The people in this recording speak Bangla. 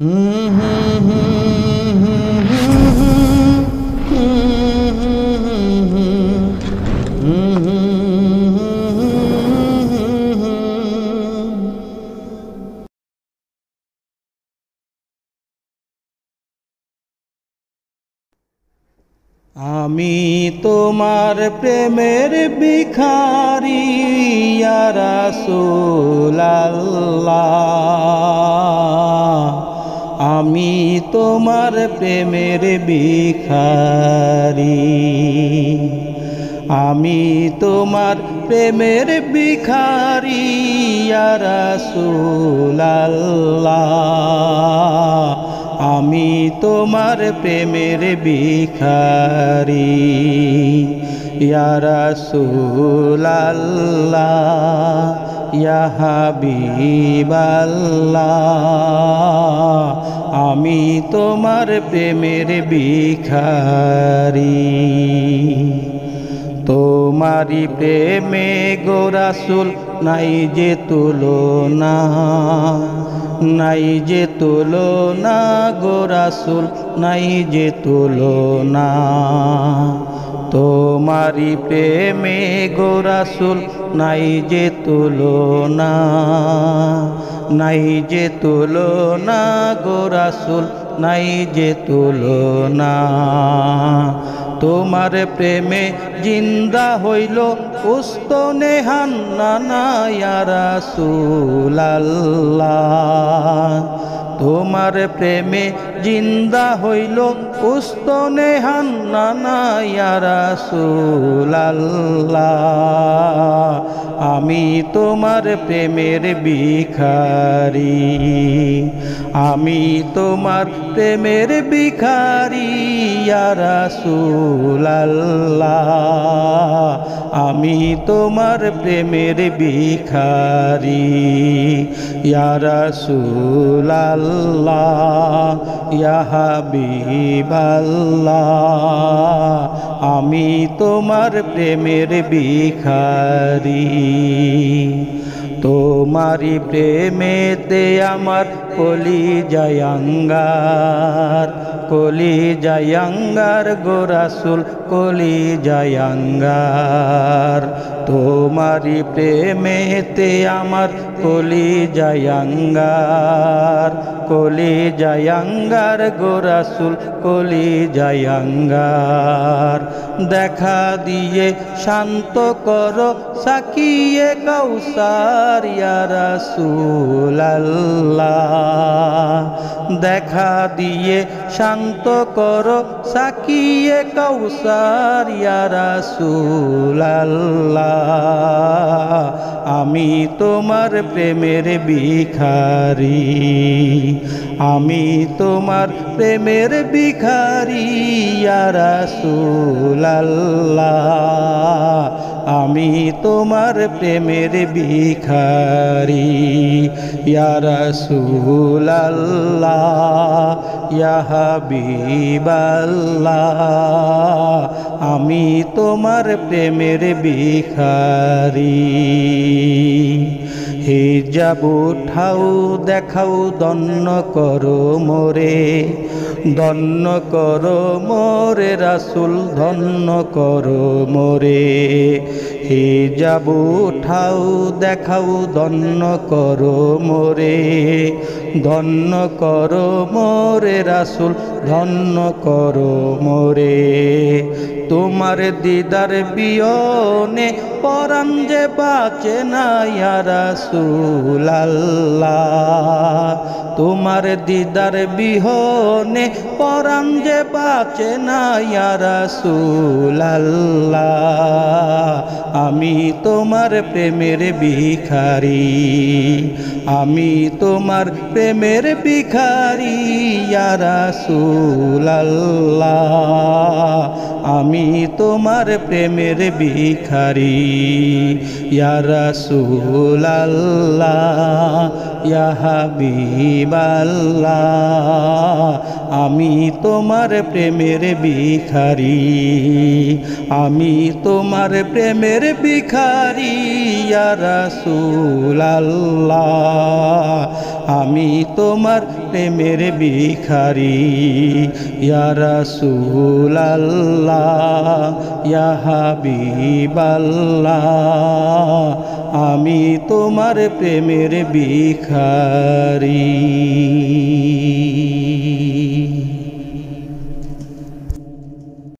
আমি তোমার প্রেমের ভিখারি ইয়া রাসূলুল্লাহ, আমি তোমার প্রেমের ভিখারি, আমি তোমার প্রেমের ভিখারি ইয়া রাসূলুল্লাহ, আমি তোমার প্রেমের ভিখারি ইয়া রাসূলুল্লাহ, ইয়া হাবিবাল্লাহ, আমি তোমার প্রেমের ভিখারি। তোমারি প্রেমে গো রাসূল নাই যে তুলনা, নাই যে তুলনা গো রাসূল, নাই যে তুলনা। তোমারি প্রেমে গো রাসূল নাই যে তুলনা, নাই যে তুলনা গো রাসূল, নাই যে তুলনা। তোমার প্রেমে জিন্দা হইল উস্তনে হান্নানা ইয়া রাসূলুল্লাহ, তোমার প্রেমে জিন্দা হইল উস্তনে হান্নানা ইয়া রাসূলুল্লাহ, আমি তোমার প্রেমের ভিখারি, আমি তোমার প্রেমের ভিখারি ইয়া রাসূলুল্লাহ, আমি তোমার প্রেমের ভিখারি ইয়া রাসূলুল্লাহ, ইয়া হাবিবাল্লাহ, আমি তোমার প্রেমের ভিখারি। তোমারি প্রেমেতে আমার কলিজায় আঙ্গার, কলিজায় আঙ্গার গো রাসূল, কলিজায় আঙ্গার। তোমারি প্রেমেতে আমার কলিজায় আঙ্গার, কলিজায় আঙ্গার গো রাসূল, কলিজায় আঙ্গার। দেখা দিয়ে শান্ত করো সাকিয়ে কাউসার ইয়া রাসূলুল্লাহ, দেখা দিয়ে শান্ত করো সাকিয়ে কাউসার ইয়া রাসূলুল্লাহ, আমি তোমার প্রেমের ভিখারি, আমি তোমার প্রেমের ভিখারি ইয়া রাসূলুল্লাহ, আমি তোমার প্রেমের ভিখারি ইয়া রাসূলুল্লাহ, ইয়া হাবিবাল্লাহ, আমি তোমার প্রেমের ভিখারি। হিজাব উঠাও দেখাও দন্ন করো মোরে, ধন্য করো মোরে রাসূল, ধন্য করো মোরে। হিজাব উঠাও দেখাও ধন্য করো মোরে, ধন্য করো মোরে রাসূল, ধন্য করো মোরে। তোমার দিদার বিয়োনে পরাণ যে বাঁচে না ইয়া রাসূলুল্লাহ, তোমার দিদার বিহনে পরাণ যে বাঁচে না ইয়া রাসূলুল্লাহ, আমি তোমার প্রেমের ভিখারি, আমি তোমার প্রেমের ভিখারি ইয়া রাসূলুল্লাহ, আমি তোমার প্রেমের ভিখারি ইয়া রাসূলুল্লাহ, ইয়া হাবিবাল্লাহ, আমি তোমার প্রেমের ভিখারি, আমি তোমার প্রেমের ভিখারি ইয়া রাসূলুল্লাহ, আমি তোমার প্রেমের ভিখারি ইয়া রাসূলাল্লাহ ইয়া হাবিবাল্লাহ আমি তোমার প্রেমের ভিখারি।